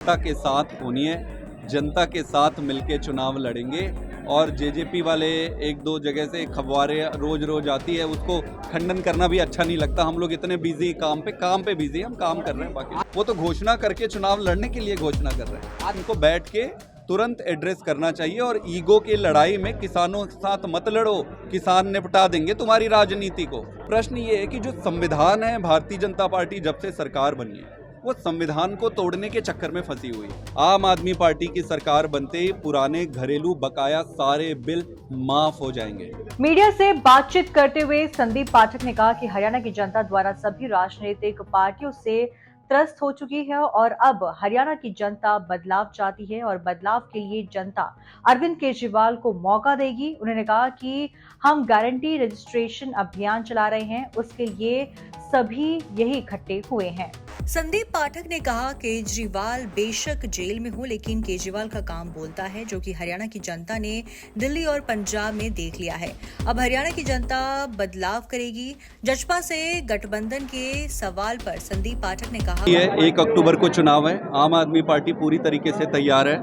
जनता के साथ होनी है, जनता के साथ मिलके चुनाव लड़ेंगे। और जेजेपी वाले एक दो जगह से खबरें रोज रोज आती है, उसको खंडन करना भी अच्छा नहीं लगता। हम लोग इतने बिजी काम पे बिजी, हम काम कर रहे हैं। बाकी वो तो घोषणा करके चुनाव लड़ने के लिए घोषणा कर रहे हैं। आज इनको बैठ के तुरंत एड्रेस करना चाहिए। और ईगो की लड़ाई में किसानों के साथ मत लड़ो, किसान निपटा देंगे तुम्हारी राजनीति को। प्रश्न ये है कि जो संविधान है, भारतीय जनता पार्टी जब से सरकार बनी है वो संविधान को तोड़ने के चक्कर में फंसी हुई है। आम आदमी पार्टी की सरकार बनते ही पुराने घरेलू बकाया सारे बिल माफ हो जाएंगे। मीडिया से बातचीत करते हुए संदीप पाठक ने कहा कि हरियाणा की जनता द्वारा सभी राजनीतिक पार्टियों से त्रस्त हो चुकी है और अब हरियाणा की जनता बदलाव चाहती है और बदलाव के लिए जनता अरविंद केजरीवाल को मौका देगी। उन्होंने कहा कि हम गारंटी रजिस्ट्रेशन अभियान चला रहे हैं, उसके लिए सभी यही इकट्ठे हुए हैं। संदीप पाठक ने कहा केजरीवाल बेशक जेल में हो, लेकिन केजरीवाल का काम बोलता है, जो कि हरियाणा की जनता ने दिल्ली और पंजाब में देख लिया है। अब हरियाणा की जनता बदलाव करेगी। जजपा से गठबंधन के सवाल पर संदीप पाठक ने कहा 1 अक्टूबर को चुनाव है। आम आदमी पार्टी पूरी तरीके से तैयार है।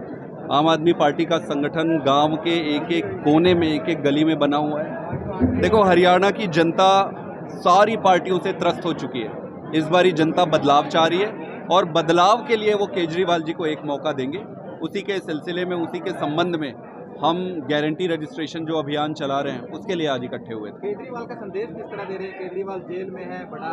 आम आदमी पार्टी का संगठन गांव के एक एक कोने में, एक एक गली में बना हुआ है। देखो, हरियाणा की जनता सारी पार्टियों से त्रस्त हो चुकी है। इस बारी जनता बदलाव चाह रही है और बदलाव के लिए वो केजरीवाल जी को एक मौका देंगे। उसी के सिलसिले में, उसी के संबंध में हम गारंटी रजिस्ट्रेशन जो अभियान चला रहे हैं उसके लिए आज इकट्ठे हुए थे। केजरीवाल का संदेश किस तरह दे रहे हैं? केजरीवाल जेल में है, बड़ा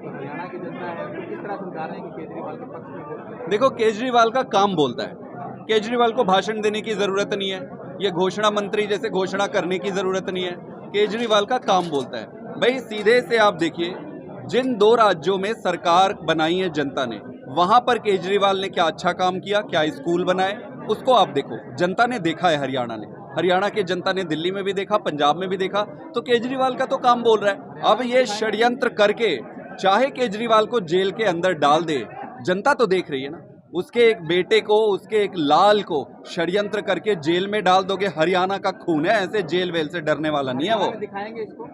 हरियाणा की जनता है, तो किस तरह समझा रहे हैं कि केजरीवाल के पक्ष में? देखो, केजरीवाल का काम बोलता है। केजरीवाल को भाषण देने की जरूरत नहीं है, ये घोषणा मंत्री जैसे घोषणा करने की जरूरत नहीं है। केजरीवाल का काम बोलता है। भाई सीधे से आप देखिए, जिन 2 राज्यों में सरकार बनाई है जनता ने, वहां पर केजरीवाल ने क्या अच्छा काम किया, क्या स्कूल बनाए, उसको आप देखो। जनता ने देखा है, हरियाणा के जनता ने दिल्ली में भी देखा, पंजाब में भी देखा। तो केजरीवाल का तो काम बोल रहा है। अब ये षड्यंत्र करके चाहे केजरीवाल को जेल के अंदर डाल दे, जनता तो देख रही है ना। उसके एक बेटे को, उसके एक लाल को षड्यंत्र करके जेल में डाल दोगे। हरियाणा का खून है, ऐसे जेल वेल से डरने वाला नहीं है वो। दिखाएंगे इसको,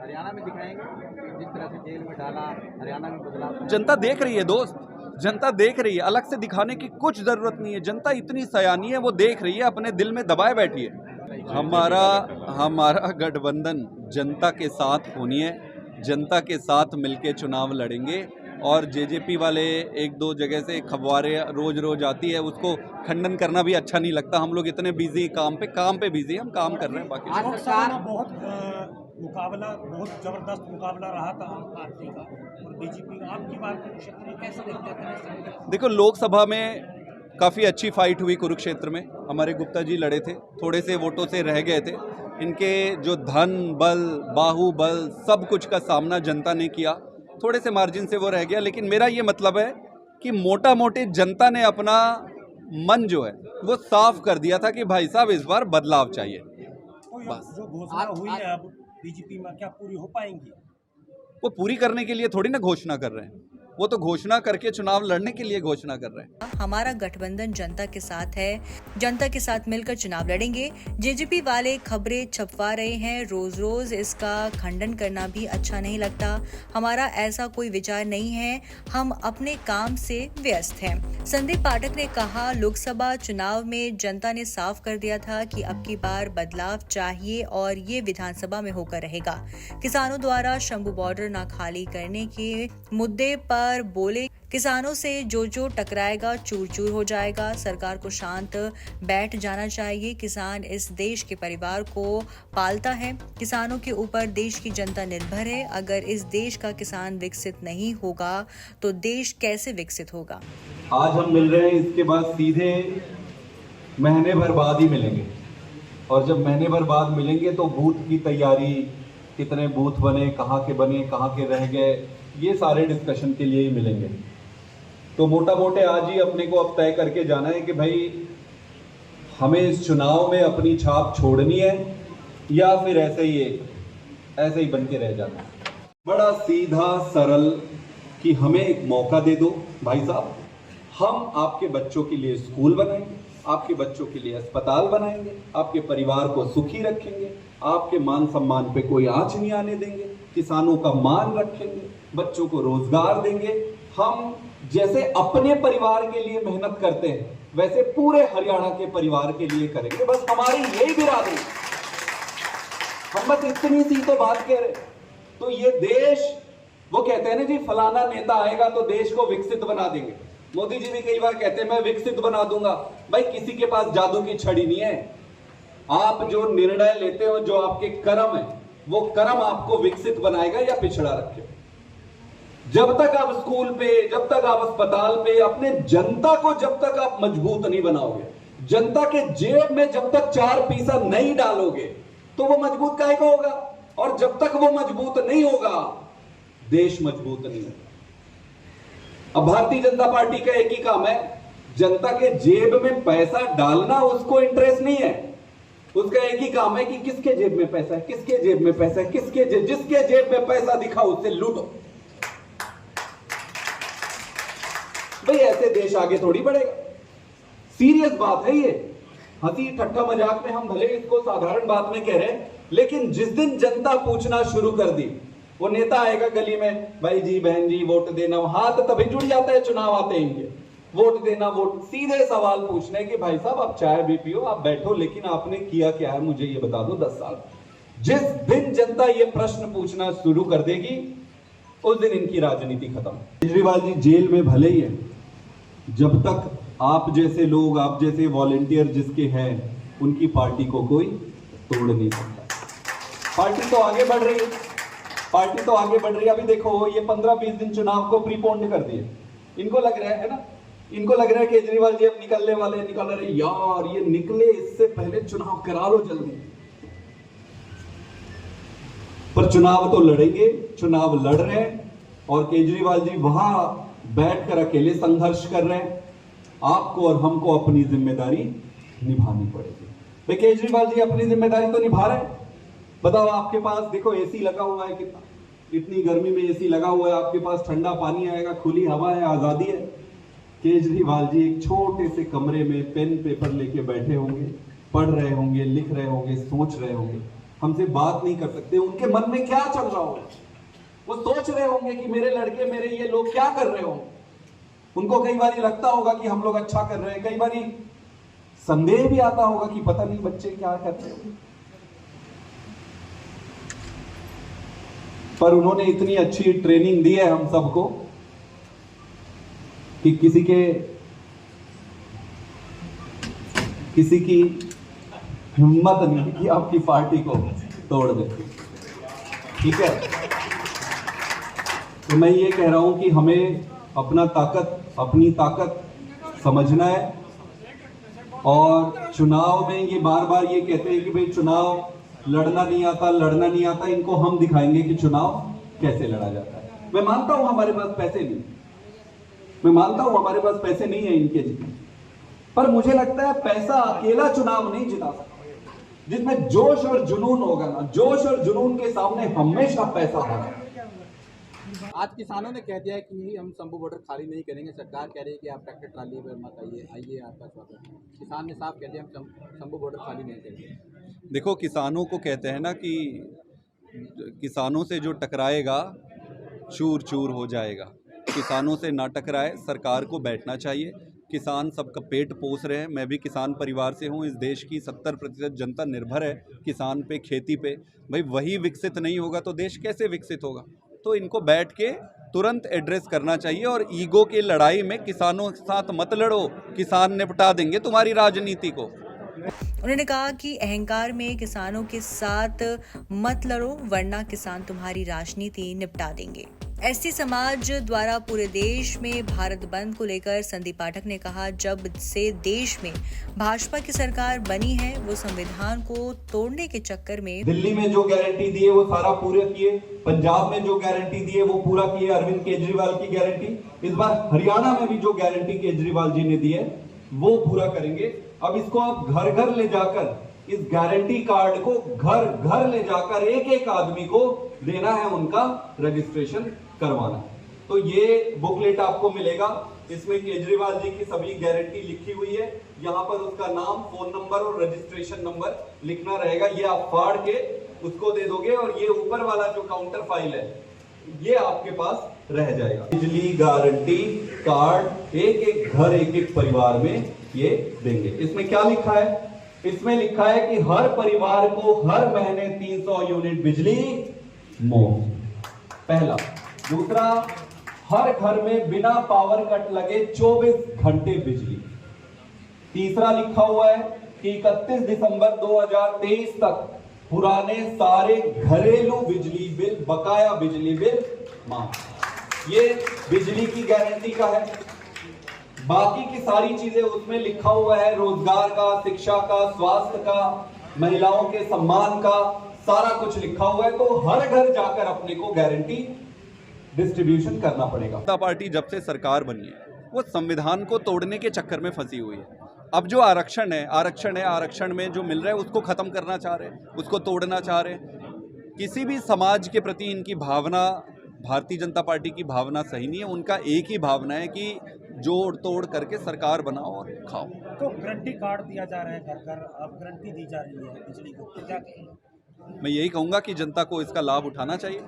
हरियाणा में दिखाएंगे जिस तरह से जेल में डाला, हरियाणा में बदलाव। जनता देख रही है दोस्त, जनता देख रही है। अलग से दिखाने की कुछ जरूरत नहीं है। जनता इतनी सयानी है, वो देख रही है, अपने दिल में दबाए बैठी है। हमारा गठबंधन जनता के साथ होनी है, जनता के साथ मिलके चुनाव लड़ेंगे। और जेजेपी वाले एक दो जगह से खबरें रोज रोज आती है, उसको खंडन करना भी अच्छा नहीं लगता। हम लोग इतने बिजी काम पे बिजी, हम काम कर रहे हैं। बाकी सरकार बहुत मुकाबला, बहुत जबरदस्त मुकाबला रहा था आम पार्टी का और बीजेपी का। आपकी बात कुरुक्षेत्र में कैसे देखते हैं? देखो, लोकसभा में काफ़ी अच्छी फाइट हुई कुरुक्षेत्र में। हमारे गुप्ता जी लड़े थे, थोड़े से वोटों से रह गए थे। इनके जो धन बल, बाहुबल, सब कुछ का सामना जनता ने किया। थोड़े से मार्जिन से वो रह गया। लेकिन मेरा ये मतलब है कि मोटा मोटी जनता ने अपना मन जो है वो साफ कर दिया था कि भाई साहब इस बार बदलाव चाहिए। बस जो घोषणा हुई है अब बीजेपी में, क्या पूरी हो पाएंगी? वो पूरी करने के लिए थोड़ी ना घोषणा कर रहे हैं, वो तो घोषणा करके चुनाव लड़ने के लिए घोषणा कर रहे हैं। हमारा गठबंधन जनता के साथ है, जनता के साथ मिलकर चुनाव लड़ेंगे। जेजेपी वाले खबरें छपवा रहे हैं, रोज रोज इसका खंडन करना भी अच्छा नहीं लगता। हमारा ऐसा कोई विचार नहीं है, हम अपने काम से व्यस्त हैं। संदीप पाठक ने कहा, लोकसभा चुनाव में जनता ने साफ कर दिया था कि अब की बार बदलाव चाहिए और ये विधानसभा में होकर रहेगा। किसानों द्वारा शंभू बॉर्डर न खाली करने के मुद्दे पर बोले, किसानों से जो टकराएगा चूर चूर हो जाएगा। सरकार को शांत बैठ जाना चाहिए। किसान इस देश के परिवार को पालता है, किसानों के ऊपर देश की जनता निर्भर है। अगर इस देश का किसान विकसित नहीं होगा तो देश कैसे विकसित होगा? आज हम मिल रहे हैं, इसके बाद सीधे महीने भर बाद ही मिलेंगे। और जब महीने भर बाद मिलेंगे तो बूथ की तैयारी, कितने बूथ बने, कहाँ के रह गए, ये सारे डिस्कशन के लिए ही मिलेंगे। तो मोटा मोटे आज ही अपने को अब तय करके जाना है कि भाई हमें इस चुनाव में अपनी छाप छोड़नी है या फिर ऐसे ही बन के रह जाना है। बड़ा सीधा सरल कि हमें एक मौका दे दो भाई साहब, हम आपके बच्चों के लिए स्कूल बनाएंगे, आपके बच्चों के लिए अस्पताल बनाएंगे, आपके परिवार को सुखी रखेंगे, आपके मान सम्मान पे कोई आंच नहीं आने देंगे, किसानों का मान रखेंगे, बच्चों को रोजगार देंगे। हम जैसे अपने परिवार के लिए मेहनत करते हैं वैसे पूरे हरियाणा के परिवार के लिए करेंगे। बस हमारी यही बिरादरी, हम बस इतनी सी तो बात कह रहे। तो ये देश, वो कहते हैं ना जी फलाना नेता आएगा तो देश को विकसित बना देंगे। मोदी जी भी कई बार कहते हैं मैं विकसित बना दूंगा। भाई किसी के पास जादू की छड़ी नहीं है। आप जो निर्णय लेते हो, जो आपके कर्म है, वो कर्म आपको विकसित बनाएगा या पिछड़ा रखेगा। जब तक आप स्कूल पे, जब तक आप अस्पताल पे, अपने जनता को जब तक आप मजबूत नहीं बनाओगे, जनता के जेब में जब तक 4 पैसा नहीं डालोगे तो वो मजबूत काहे का होगा। और जब तक वो मजबूत नहीं होगा देश मजबूत नहीं होगा। अब भारतीय जनता पार्टी का एक ही काम है, जनता के जेब में पैसा डालना उसको इंटरेस्ट नहीं है। उसका एक ही काम है कि किसके जेब में पैसा है, किसके जेब में पैसा है, जिसके जेब में पैसा दिखा उससे लूटो। भाई ऐसे देश आगे थोड़ी बढ़ेगा। सीरियस बात है ये। हंसी ठट्ठा मजाक में हम भले इसको साधारण बात में कह रहे हैं, लेकिन जिस दिन जनता पूछना शुरू कर दी, वो नेता आएगा गली में, भाई जी बहन जी वोट देना, हाथ तभी जुड़ जाता है चुनाव आते ही, वोट देना, वोट। सीधे सवाल पूछने कि भाई साहब आप चाय भी पियो, आप बैठो, लेकिन आपने किया क्या है मुझे ये बता दो 10 साल। जिस दिन जनता ये प्रश्न पूछना शुरू कर देगी उस दिन इनकी राजनीति खत्म। केजरीवाल जी जेल में भले ही है, जब तक आप जैसे लोग, आप जैसे वॉलेंटियर जिसके हैं, उनकी पार्टी को कोई तोड़ नहीं सकता। पार्टी तो आगे बढ़ रही है, पार्टी तो आगे बढ़ रही है। अभी देखो ये 15-20 दिन चुनाव को प्रीपोन्ड कर दिए। इनको लग रहा है ना, इनको लग रहा है केजरीवाल जी अब निकलने वाले, निकल रहे यार, ये निकले इससे पहले चुनाव करा लो जल्दी। पर चुनाव तो लड़ेंगे, चुनाव लड़ रहे हैं और केजरीवाल जी वहां बैठकर अकेले संघर्ष कर रहे हैं। आपको और हमको अपनी जिम्मेदारी निभानी पड़ेगी। भाई केजरीवाल जी अपनी जिम्मेदारी तो निभा रहे हैं। बताओ आपके पास देखो एसी लगा हुआ है, कितना, इतनी गर्मी में एसी लगा हुआ है, आपके पास ठंडा पानी आएगा, खुली हवा है, आजादी है। केजरीवाल जी एक छोटे से कमरे में पेन पेपर लेके बैठे होंगे, पढ़ रहे होंगे, लिख रहे होंगे, सोच रहे होंगे। हमसे बात नहीं कर सकते, उनके मन में क्या चल रहा होगा। वो सोच रहे होंगे कि मेरे लड़के, मेरे ये लोग क्या कर रहे होंगे। उनको कई बार लगता होगा कि हम लोग अच्छा कर रहे हैं, कई बार संदेह भी आता होगा कि पता नहीं बच्चे क्या कर रहे होंगे। पर उन्होंने इतनी अच्छी ट्रेनिंग दी है हम सबको कि किसी की हिम्मत नहीं कि आपकी पार्टी को तोड़ दे। ठीक है, तो मैं ये कह रहा हूं कि हमें अपनी ताकत समझना है। और चुनाव में ये बार बार ये कहते हैं कि भाई चुनाव लड़ना नहीं आता। इनको हम दिखाएंगे कि चुनाव कैसे लड़ा जाता है। मैं मानता हूं हमारे पास पैसे नहीं, मैं मानता हूं हमारे पास पैसे नहीं है इनके जीतने, पर मुझे लगता है पैसा अकेला चुनाव नहीं जिता सकता। जिसमें जोश और जुनून होगा ना, जोश और जुनून के सामने हमेशा पैसा होगा। आज किसानों ने कह दिया है कि हम शंभू बॉर्डर खाली नहीं करेंगे। सरकार कह रही है कि आप ट्रैक्टर ट्राली पर मत आइए आपका स्वागत है। किसान ने साफ कह दिया हम शंभू बॉर्डर खाली नहीं करेंगे। देखो किसानों को कहते हैं ना कि किसानों से जो टकराएगा चूर चूर हो जाएगा। किसानों से ना टकराए, सरकार को बैठना चाहिए। किसान सबका पेट पोस रहे हैं। मैं भी किसान परिवार से हूँ। इस देश की 70% जनता निर्भर है किसान पे, खेती पे। भाई वही विकसित नहीं होगा तो देश कैसे विकसित होगा। तो इनको बैठ के तुरंत एड्रेस करना चाहिए। और ईगो की लड़ाई में किसानों के साथ मत लड़ो, किसान निपटा देंगे तुम्हारी राजनीति को। उन्होंने कहा कि अहंकार में किसानों के साथ मत लड़ो, वरना किसान तुम्हारी राजनीति निपटा देंगे। एसटी समाज द्वारा पूरे देश में भारत बंद को लेकर संदीप पाठक ने कहा, जब से देश में भाजपा की सरकार बनी है वो संविधान को तोड़ने के चक्कर में दिल्ली में जो गारंटी दी है वो सारा पूरा किए, पंजाब में जो गारंटी दी है वो पूरा किए, अरविंद केजरीवाल की गारंटी। इस बार हरियाणा में भी जो गारंटी केजरीवाल जी ने दी है वो पूरा करेंगे। अब इसको आप घर घर ले जाकर, इस गारंटी कार्ड को घर घर ले जाकर एक एक आदमी को देना है, उनका रजिस्ट्रेशन करवाना। तो ये बुकलेट आपको मिलेगा, इसमें केजरीवाल जी की सभी गारंटी लिखी हुई है। यहाँ पर उसका नाम, फोन नंबर और रजिस्ट्रेशन नंबर लिखना रहेगा। ये आप फाड़ के उसको दे दोगे और ये ऊपर वाला जो काउंटर फाइल है ये आपके पास रह जाएगा। बिजली गारंटी कार्ड एक एक घर एक एक परिवार में ये देंगे। इसमें क्या लिखा है? इसमें लिखा है कि हर परिवार को हर महीने 300 यूनिट बिजली मुफ्त, पहला। दूसरा, हर घर में बिना पावर कट लगे 24 घंटे बिजली। तीसरा लिखा हुआ है कि 31 दिसंबर 2023 तक पुराने सारे घरेलू बिजली बिल, बकाया बिजली बिल माफ। ये बिजली की गारंटी का है। बाकी की सारी चीजें उसमें लिखा हुआ है, रोजगार का, शिक्षा का, स्वास्थ्य का, महिलाओं के सम्मान का, सारा कुछ लिखा हुआ है। तो हर घर जाकर अपने को गारंटी डिस्ट्रीब्यूशन करना पड़ेगा। जनता पार्टी जब से सरकार बनी है वो संविधान को तोड़ने के चक्कर में फंसी हुई है। अब जो आरक्षण है, आरक्षण में जो मिल रहा है उसको खत्म करना चाह रहे हैं, उसको तोड़ना चाह रहे हैं। किसी भी समाज के प्रति इनकी भावना, भारतीय जनता पार्टी की भावना सही नहीं है। उनका एक ही भावना है कि जोड़ तोड़ करके सरकार बनाओ और खाओ। तो गारंटी कार्ड दिया जा रहा है घर घर, अब गारंटी दी जा रही है बिजली को, तो क्या कहेंगे? मैं यही कहूँगा कि जनता को इसका लाभ उठाना चाहिए।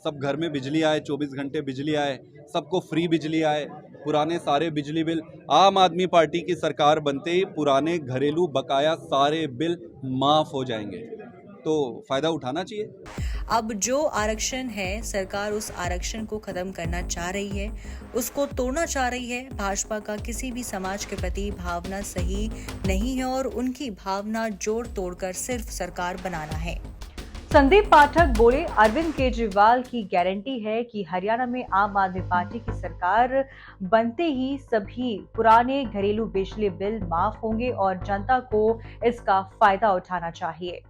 सब घर में बिजली आए, 24 घंटे बिजली आए, सबको फ्री बिजली आए, पुराने सारे बिजली बिल, आम आदमी पार्टी की सरकार बनते ही पुराने घरेलू बकाया सारे बिल माफ हो जाएंगे। तो फायदा उठाना चाहिए। अब जो आरक्षण है, सरकार उस आरक्षण को खत्म करना चाह रही है, उसको तोड़ना चाह रही है। भाजपा का किसी भी समाज के प्रति भावना सही नहीं है और उनकी भावना जोड़ तोड़कर सिर्फ सरकार बनाना है। संदीप पाठक बोले, अरविंद केजरीवाल की गारंटी है कि हरियाणा में आम आदमी पार्टी की सरकार बनते ही सभी पुराने घरेलू बिजली बिल माफ होंगे और जनता को इसका फायदा उठाना चाहिए।